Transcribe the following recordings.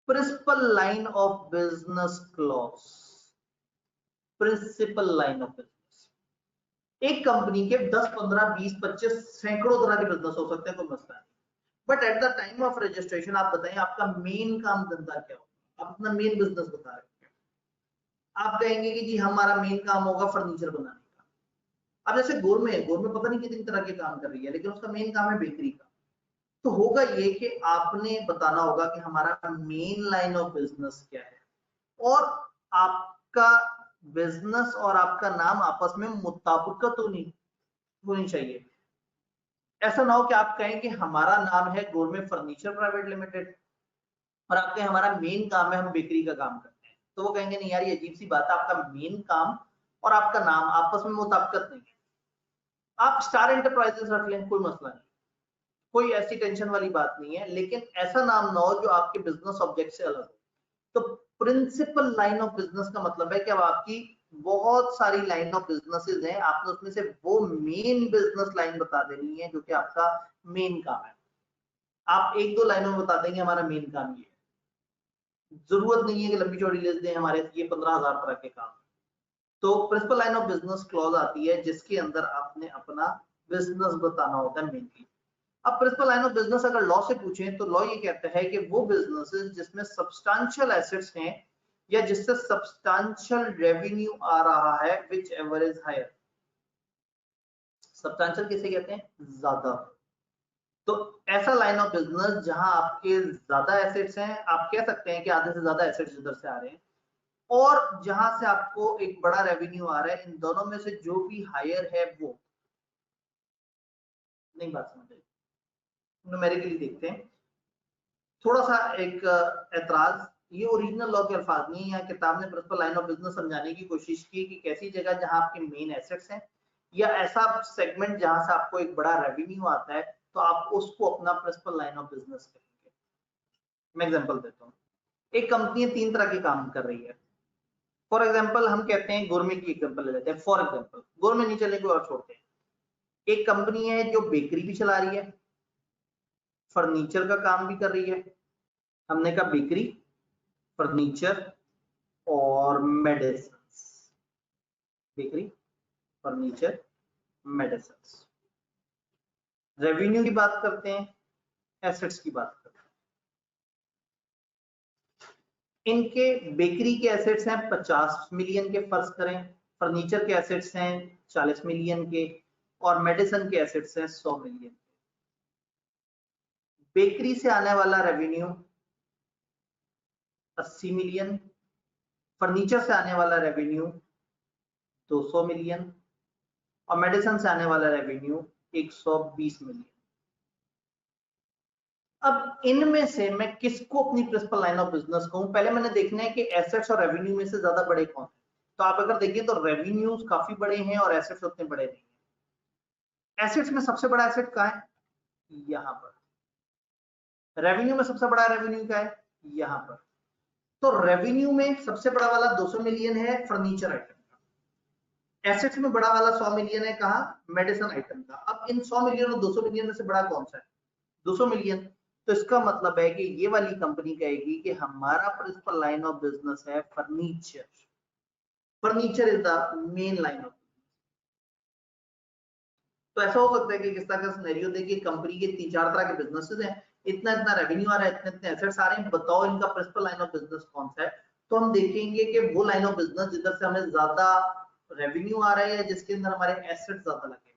Principal line of business clause, principal line of business. एक company के 10, 15, 20, 25 सैकड़ों तरह के बिजनेस हो सकते हैं, कोई मसला नहीं, but at the time of registration आप बताएं आपका मेन काम धंधा क्या होगा, आप अपना मेन बिजनेस बता रहे हैं। आप कहेंगे कि जी हमारा मेन काम होगा फर्नीचर बनाने का। अब जैसे गोरमे पता नहीं कितनी तरह के काम कर रही है, लेकिन उसका मेन काम है बेकरी का। तो होगा ये कि आपने बताना होगा कि हमारा मेन लाइन ऑफ बिजनेस क्या है, और आपका बिजनेस और आपका नाम आपस में मुताबिकत होनी चाहिए। ऐसा ना हो कि आप कहें कि हमारा नाम है गोरमे फर्नीचर प्राइवेट लिमिटेड और आप कहें हमारा मेन काम है हम बेकरी का काम करते हैं, तो वो कहेंगे नहीं यार ये अजीब सी बात है, आपका मेन काम और आपका नाम आपस में मुताबिकत नहीं है। आप स्टार एंटरप्राइजेस रख लें, कोई मसला नहीं, कोई ऐसी टेंशन वाली बात नहीं है, लेकिन ऐसा नाम ना हो जो आपके बिजनेस ऑब्जेक्ट से अलग हो। तो प्रिंसिपल लाइन ऑफ बिजनेस का मतलब है कि अब आपकी बहुत सारी लाइन ऑफ बिजनेसेस हैं, आपने उसमें से वो मेन बिजनेस लाइन बता देनी है जो कि आपका मेन काम है। आप एक दो लाइनों में बता देंगे हमारा मेन काम ये है, जरूरत नहीं है कि लंबी चौड़ी लिस्ट दें हमारे ये 15,000 तरह के काम। तो principal line of business clause आती है जिसके अंदर आपने अपना बिजनेस बताना होता है मेनली। अब प्रिंसिपल लाइन ऑफ बिजनेस अगर लॉ से पूछें तो लॉ ये कहता है कि वो बिजनेसेस जिसमें सब्सटेंशियल एसेट्स हैं या जिससे सब्सटेंशियल रेवेन्यू आ रहा है whichever is higher. Substantial किसे कहते हैं, ज्यादा। तो ऐसा लाइन ऑफ बिजनेस जहां आपके ज्यादा एसेट्स हैं, आप कह सकते हैं कि आधे से ज्यादा एसेट्स इधर से आ रहे हैं, और जहां से आपको एक बड़ा रेवेन्यू आ रहा है, इन दोनों में से जो भी हायर है वो। नहीं बात समझ, न्यूमेरिकली देखते हैं। थोड़ा सा एक एतराज, ये ओरिजिनल लॉ के अल्फाज नहीं है, यहाँ किताब ने प्रिंसिपल लाइन ऑफ बिजनेस समझाने की कोशिश की कि कैसी जगह जहां आपके मेन एसेट्स हैं या ऐसा सेगमेंट जहां से आपको एक बड़ा रेवेन्यू आता है तो आप उसको अपना प्रिंसिपल लाइन ऑफ बिजनेस कहेंगे। मैं एग्जांपल देता हूँ, एक कंपनी 3 तरह के काम कर रही है। फॉर एग्जांपल हम कहते हैं गोरमे की एग्जांपल ले लेते हैं, फॉर एग्जांपल गोरमे नहीं चले कोई और छोड़ते हैं। एक कंपनी है जो बेकरी भी चला रही है, फर्नीचर का काम भी कर रही है। हमने कहा बेकरी, फर्नीचर और medicine, bakery, furniture, medicine. Revenue की बात करते हैं, एसेट्स की बात करते हैं। इनके बेकरी के एसेट्स हैं 50 मिलियन के, फर्ज करें, फर्नीचर के एसेट्स हैं 40 मिलियन के, और मेडिसिन के एसेट्स हैं 100 मिलियन के। बेकरी से आने वाला रेवेन्यू 80 मिलियन, फर्नीचर से आने वाला रेवेन्यू 200 मिलियन और मेडिसिन से आने वाला रेवेन्यू 120 मिलियन। अब इनमें से मैं किसको अपनी प्रिंसिपल लाइन ऑफ बिजनेस कहूं? पहले मैंने देखना है कि एसेट्स और रेवेन्यू में से ज्यादा बड़े कौन है। तो आप अगर देखिए तो रेवेन्यूज काफी बड़े हैं और एसेट्स उतने बड़े नहीं है। एसेट्स में सबसे बड़ा एसेट कहां है? यहां पर। रेवेन्यू में सबसे बड़ा रेवेन्यू क्या है? यहां पर। तो रेवेन्यू में सबसे बड़ा वाला 200 मिलियन है फर्नीचर आइटम का, एसेट्स में बड़ा वाला 100 मिलियन है कहा? मेडिसिन आइटम का। अब इन 100 मिलियन और 200 मिलियन में से बड़ा कौन सा है? 200 मिलियन। तो इसका मतलब है कि ये वाली कंपनी कहेगी कि हमारा प्रिंसिपल लाइन ऑफ बिजनेस है furniture, furniture is the main line of. तो ऐसा हो सकता है कि किस तरह का सिनेरियो देखिए, कंपनी के 3-4 तरह के बिजनेसेस हैं, इतना इतना रेवेन्यू आ रहा है, इतने इतने एसेट्स आ रहे हैं, बताओ इनका प्रिंसिपल लाइन ऑफ बिजनेस कौन सा है? तो हम देखेंगे कि वो लाइन ऑफ बिजनेस जिधर से हमें ज्यादा रेवेन्यू आ रहा है या जिसके अंदर हमारे एसेट्स ज्यादा लगे हैं।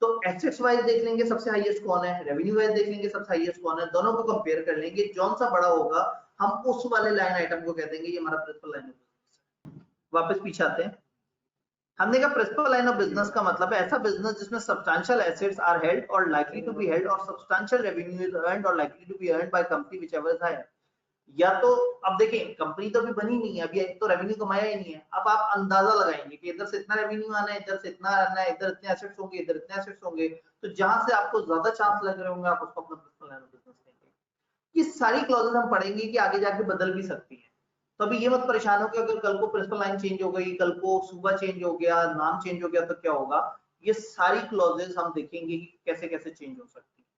तो एसेट्स वाइज देख लेंगे सबसे हाईएस्ट कौन है, रेवेन्यू वाइज देख लेंगे सबसे हाईएस्ट कौन है, दोनों को कंपेयर कर लेंगे, कौन सा बड़ा होगा हम उस वाले लाइन आइटम को कह देंगे ये हमारा प्रिंसिपल लाइन ऑफ बिजनेस है। वापस पीछे आते हैं, हमने कहा प्रिंसिपल लाइन ऑफ बिजनेस का मतलब है ऐसा बिजनेस जिसमें सब्सटेंशियल एसेट्स आर हेल्ड और लाइकली टू बी हेल्ड और सब्सटेंशियल रेवेन्यू इज अर्न्ड और likely to be earned by company whichever is higher. या तो अब देखें कंपनी तो अभी बनी नहीं है, अभी तो रेवेन्यू कमाया ही नहीं है, अब आप अंदाजा लगाएंगे कि इधर से इतना रेवेन्यू आना है, इधर से इतना आना है, इधर इतने एसेट्स होंगे, इधर इतने एसेट्स होंगे, तो जहां से आपको ज्यादा चांस लग रहे होंगे आप उसको अपना प्रिंसिपल लाइन ऑफ बिजनेस कहेंगे। ये सारी क्लॉजेस हम पढ़ेंगे कि आगे जाके बदल भी सकती है, तो अभी ये मत परेशान हो कि अगर कल को प्रिंसिपल लाइन चेंज हो गई, कल को सूबा चेंज हो गया, नाम चेंज हो गया तो क्या होगा। ये सारी क्लॉजेस हम देखेंगे कि कैसे कैसे चेंज हो सकती है।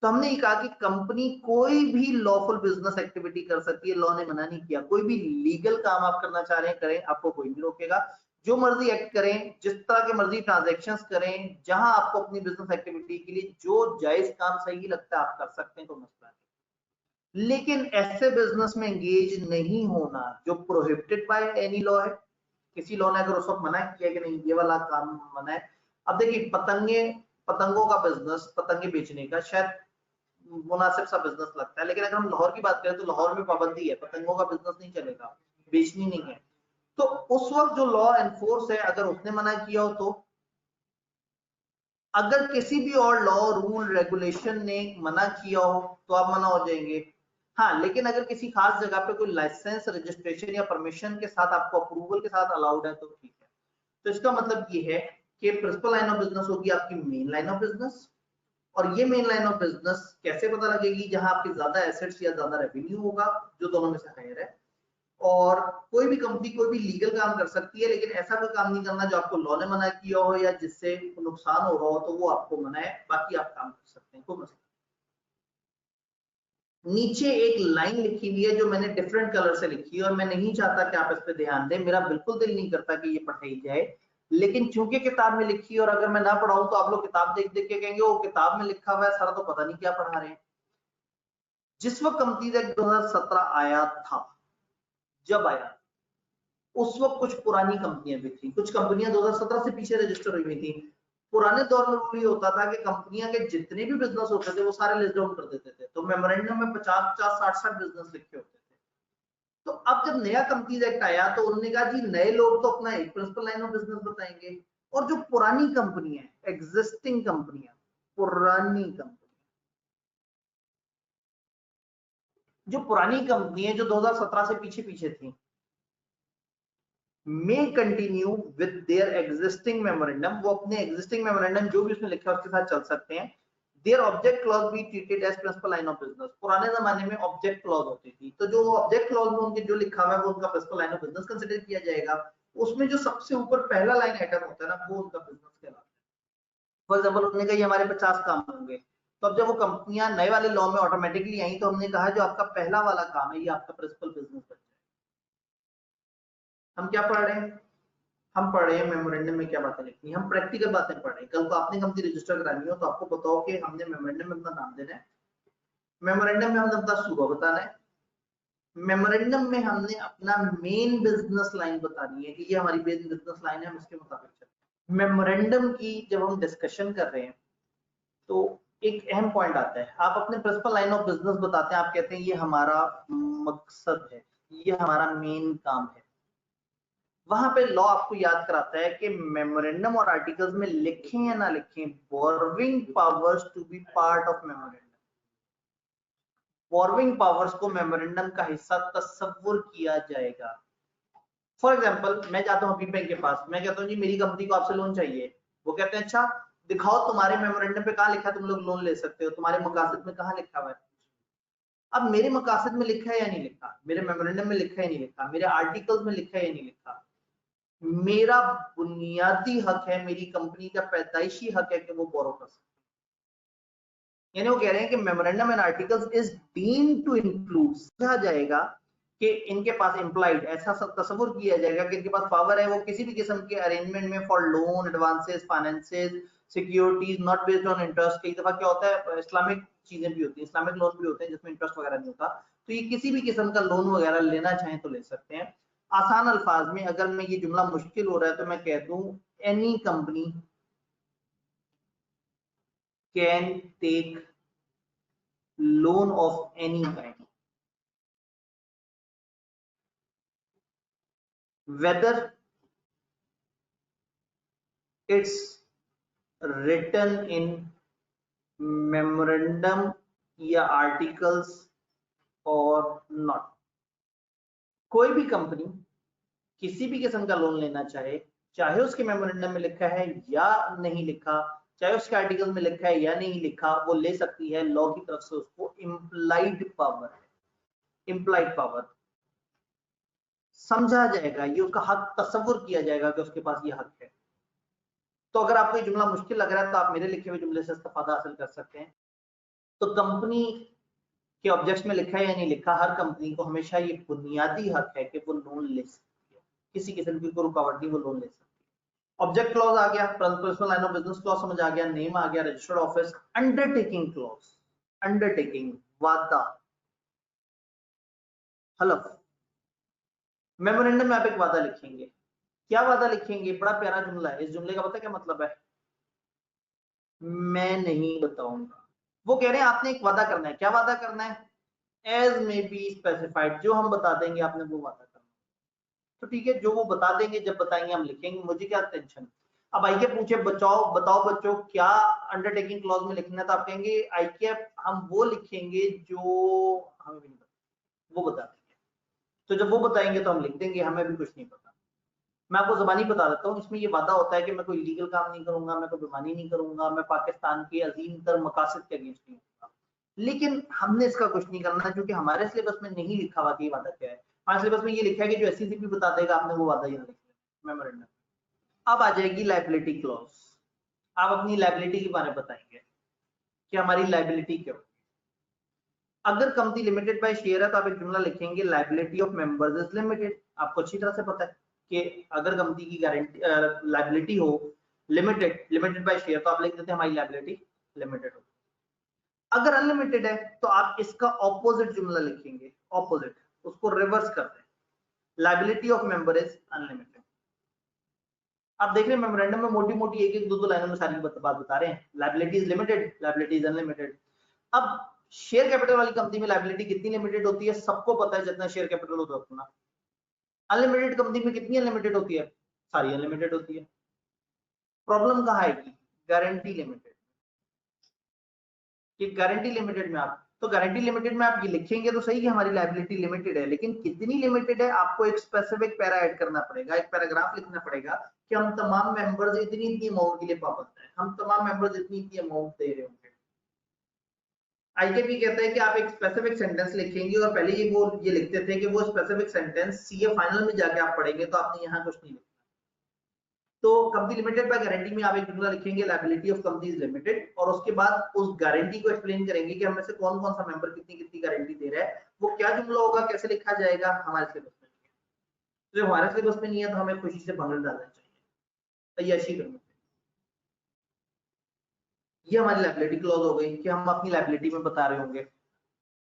तो हमने ये कहा कि कंपनी कोई भी लॉफुल बिजनेस एक्टिविटी कर सकती है, लॉ ने मना नहीं किया। कोई भी लीगल काम आप करना चाह रहे हैं करें, आपको कोई नहीं रोकेगा। जो मर्जी एक्ट करें, जिस तरह के मर्जी ट्रांजैक्शंस करें, जहां आपको अपनी बिजनेस एक्टिविटी के लिए जो जायज काम सही लगता है आप कर सकते हैं, कोई मसला नहीं। लेकिन ऐसे बिजनेस में एंगेज नहीं होना जो प्रोहिबिटेड बाय एनी लॉ है। किसी लॉ ने अगर उस वक्त मना किया कि नहीं ये वाला काम मना है। अब देखिए पतंगों का बिजनेस, पतंगे बेचने का शायद मुनासिब सा बिजनेस लगता है, लेकिन अगर हम लाहौर की बात करें तो लाहौर में पाबंदी है, पतंगों का बिजनेस नहीं चलेगा, बेचनी नहीं है। तो उस वक्त जो लॉ एनफोर्स है, अगर उसने मना किया हो तो, अगर किसी भी और लॉ रूल रेगुलेशन ने मना किया हो तो आप मना हो जाएंगे। हाँ, लेकिन अगर किसी खास जगह पे कोई लाइसेंस, रजिस्ट्रेशन या परमिशन के साथ, आपको अप्रूवल के साथ अलाउड है तो ठीक है। तो इसका मतलब ये है कि प्रिंसिपल लाइन ऑफ बिजनेस होगी आपकी मेन लाइन ऑफ बिजनेस। और ये मेन लाइन ऑफ बिजनेस कैसे पता लगेगी? जहां आपके ज्यादा एसेट्स या ज्यादा रेवेन्यू होगा, जो दोनों में से हायर है। और कोई भी कंपनी कोई भी लीगल काम कर सकती है, लेकिन ऐसा कोई काम नहीं करना जो आपको लॉ ने मना किया हो या जिससे नुकसान हो रहा हो, तो वो आपको मना है। बाकी आप काम कर सकते हैं, कोई मसला। नीचे एक लाइन लिखी हुई है जो मैंने डिफरेंट कलर से लिखी है, और मैं नहीं चाहता कि आप इस पर ध्यान दें। मेरा बिल्कुल दिल नहीं करता कि ये पढ़ाई जाए, लेकिन चूंकि किताब में लिखी है और अगर मैं ना पढ़ाऊं तो आप लोग किताब देख देख के कहेंगे वो किताब में लिखा हुआ है सारा, तो पता नहीं क्या पढ़ा रहे हैं। जिस वक्त कंपनीज एक्ट 2017 आया था, जब आया उस वक्त कुछ पुरानी कंपनियां भी थी, कुछ कंपनियां 2017 से पीछे रजिस्टर हुई थी। पुराने दौर में वो ये होता था कि कंपनियां के जितने भी बिजनेस होते थे वो सारे लिस्ट डाउन कर देते थे, तो मेमोरेंडम में 50-50, 60-60 बिजनेस लिखे होते थे। तो अब जब नया कंपनीज एक्ट आया तो उन्होंने कहा जी नए लोग तो अपना एक प्रिंसिपल लाइन ऑफ बिजनेस बताएंगे, और जो पुरानी कंपनी है, एग्जिस्टिंग कंपनियां, पुरानी कंपनी, जो पुरानी कंपनी है जो 2017 से पीछे पीछे थी, may continue with their existing memorandum, वो अपने existing memorandum जो भी उसमें लिखा है उसके साथ चल सकते हैं। Their object clause be treated as principal line of business। पुराने जमाने में object clause होती थी, तो जो object clause में उनके जो लिखा हुआ है वो उनका principal line of business consider किया जाएगा। उसमें जो सबसे ऊपर पहला लाइन आइटम होता है ना, वो उनका बिजनेस कहलाता है। फॉर एग्जाम्पल उन्होंने कहा ये हमारे 50 काम होंगे, तो अब जब वो कंपनियां नए वाले लॉ में ऑटोमेटिकली आई तो हमने कहा जो आपका पहला वाला काम है ये आपका प्रिंसिपल बिजनेस बन जाए। हम क्या पढ़ रहे हैं? हम पढ़ रहे हैं मेमोरेंडम में क्या बातें लिखनी है, हम प्रैक्टिकल बातें पढ़ रहे हैं। कल को आपने कंपनी रजिस्टर करानी हो तो आपको बताओ कि हमने मेमोरेंडम में अपना नाम देना है, मेमोरेंडम में हमने अपना सूबा बताना है, मेमोरेंडम में हमने अपना मेन बिजनेस लाइन बतानी है कि ये हमारी मेन बिजनेस लाइन है, हम इसके मुताबिक चलते हैं। मेमोरेंडम की जब हम डिस्कशन कर रहे हैं तो एक अहम पॉइंट आता है, आप अपने प्रिंसिपल लाइन ऑफ बिजनेस बताते हैं, आप कहते हैं ये हमारा मकसद है, ये हमारा मेन काम है। वहां पे लॉ आपको याद कराता है कि मेमोरेंडम और आर्टिकल्स में लिखें या ना लिखें, borrowing powers to be part of memorandum, borrowing powers को मेमोरेंडम का हिस्सा तस्वुर किया जाएगा। फॉर एग्जांपल मैं जाता हूं हबीब बैंक के पास, मैं कहता हूं जी मेरी कंपनी को आपसे लोन चाहिए। वो कहते हैं अच्छा दिखाओ तुम्हारे मेमोरेंडम पे कहां लिखा है तुम लोग लोन ले सकते हो, तुम्हारे मकासद में कहां लिखा हुआ है। अब मेरे मकासद में लिखा है या नहीं लिखा, मेरे मेमोरेंडम में लिखा है या नहीं लिखा, मेरे आर्टिकल्स में लिखा है या नहीं लिखा, मेरा बुनियादी हक है, मेरी कंपनी का पैदाइशी हक है कि वो बोरो कर सकते। यानी वो कह रहे हैं कि memorandum and articles is deemed to include, समझा जाएगा कि इनके पास इंप्लाइड, ऐसा सब तस्वुर किया जाएगा कि इनके पास पावर है वो किसी भी किस्म के अरेंजमेंट में for loan, advances, finances, securities not based on interest. कई दफा क्या होता है इस्लामिक चीजें भी होती है, इस्लामिक लोन भी होते हैं जिसमें इंटरेस्ट वगैरह नहीं होता, तो ये किसी भी किस्म का लोन वगैरह लेना चाहें तो ले सकते हैं। आसान अल्फाज में अगर मैं ये जुमला मुश्किल हो रहा है तो मैं कह दूं any company can take loan of any kind whether it's written in memorandum या आर्टिकल्स और नॉट। कोई भी कंपनी किसी भी किस्म का लोन लेना चाहे, चाहे उसके मेमोरेंडम में लिखा है या नहीं लिखा, चाहे उसके आर्टिकल में लिखा है या नहीं लिखा, वो ले सकती है। लॉ की तरफ से उसको इम्प्लाइड पावर है, इम्प्लाइड पावर समझा जाएगा, ये उसका हक तस्वुर किया जाएगा कि उसके पास ये हक है। तो अगर आपको ये जुमला मुश्किल लग रहा है तो आप मेरे लिखे हुए जुमले से इस्तेफादा हासिल कर सकते हैं। तो कंपनी के ऑब्जेक्ट्स में लिखा है या नहीं लिखा, हर कंपनी को हमेशा ये बुनियादी हक है कि वो लोन ले सकती है, किसी किस्म की कोई रुकावट नहीं, वो लोन ले सकती है। ऑब्जेक्ट क्लॉज आ गया, personal line of business clause समझ आ गया, नेम आ गया, registered office, undertaking clause, undertaking वादा, हलफ। मेमोरेंडम में आप एक वादा लिखेंगे, क्या वादा लिखेंगे, बड़ा प्यारा जुमला है, इस जुमले का पता क्या मतलब है, मैं नहीं बताऊंगा। वो कह रहे हैं आपने एक वादा करना है, क्या वादा करना है, एज में बी स्पेसिफाइड, जो हम बता देंगे आपने वो वादा करना। तो ठीक है, जो वो बता देंगे जब बताएंगे हम लिखेंगे, मुझे क्या टेंशन। अब आई के पूछे बचाओ बताओ बच्चों क्या अंडरटेकिंग क्लॉज में लिखना है, तो आप कहेंगे आई के हम वो लिखेंगे जो हमें भी नहीं पता, वो बता देंगे। तो जब वो बताएंगे तो हम लिख देंगे, हमें भी कुछ नहीं पता। मैं आपको ज़बानी बता देता हूँ, इसमें ये वादा होता है कि मैं कोई लीगल काम नहीं करूंगा, मैं कोई बेईमानी नहीं करूंगा, मैं पाकिस्तान के अजीम तर मकासद के अगेंस्ट नहीं होगा। लेकिन हमने इसका कुछ नहीं करना, क्योंकि हमारे सिलेबस में नहीं लिखा हुआ कि ये वादा क्या है। हमारे सिलेबस में ये लिखा है कि जो एससीसीपी बता देगा आपने वो वादा यहाँ लिख लिया मेमोरेंडम। अब आ जाएगी लाइबिलिटी क्लॉज, आप अपनी लाइबिलिटी के बारे में बताएंगे कि हमारी लाइबिलिटी क्या होगी। अगर कंपनी लिमिटेड बाय शेयर है तो आप एक जुमला लिखेंगे, liability of members is limited. आपको अच्छी तरह से पता है कि अगर कंपनी की गारंटी लाइबिलिटी हो लिमिटेड, लिमिटेड बाय शेयर, तो आप लिख देते हैं हमारी लाइबिलिटी लिमिटेड हो। अगर अनलिमिटेड है तो आप इसका ऑपोजिट जुमला लिखेंगे, ऑपोजिट, उसको रिवर्स कर दें, liability of member is unlimited. आप देख रहे हैं मेमोरेंडम में मोटी मोटी एक एक दो दो लाइनों में सारी बात बता रहे हैं, liability is limited, liability is unlimited. अब शेयर कैपिटल वाली कंपनी में लाइबिलिटी कितनी लिमिटेड होती है, सबको पता है, जितना शेयर कैपिटल होता है उतना। अनलिमिटेड कंपनी में कितनी अनलिमिटेड होती है, सारी अनलिमिटेड होती है। प्रॉब्लम कहाँ आएगी, गारंटी लिमिटेड, कि गारंटी लिमिटेड में आप, तो गारंटी लिमिटेड में आप ये लिखेंगे तो सही कि हमारी लायबिलिटी लिमिटेड है, लेकिन कितनी लिमिटेड है आपको एक स्पेसिफिक पैरा ऐड करना पड़ेगा, एक पैराग्राफ लिखना पड़ेगा कि हम तमाम मेंबर्स इतनी इतनी अमाउंट के लिए पाबंद हैं, हम तमाम मेंबर्स इतनी इतनी अमाउंट दे रहे होंगे। आईकेपी कहता है कि आप एक स्पेसिफिक सेंटेंस लिखेंगे, और पहले ये लिखते थे कि वो स्पेसिफिक सेंटेंस सीए फाइनल में जाके आप पढ़ेंगे, तो आपने यहाँ कुछ नहीं लिखा। तो कंपनी लिमिटेड बाय गारंटी में आप एक जुमला लिखेंगे, liability of company is limited, और उसके बाद उस गारंटी को एक्सप्लेन करेंगे कि हमें से कौन कौन सा मेंबर कितनी कितनी गारंटी दे रहा है। वो क्या जुमला होगा, कैसे लिखा जाएगा, हमारे सिलेबस में नहीं है। तो हमारे सिलेबस में नहीं है तो हमें खुशी से भंगड़ डालना चाहिए, तैयारी करनी चाहिए। ये हमारी लायबिलिटी क्लॉज हो गई कि हम अपनी लायबिलिटी में बता रहे होंगे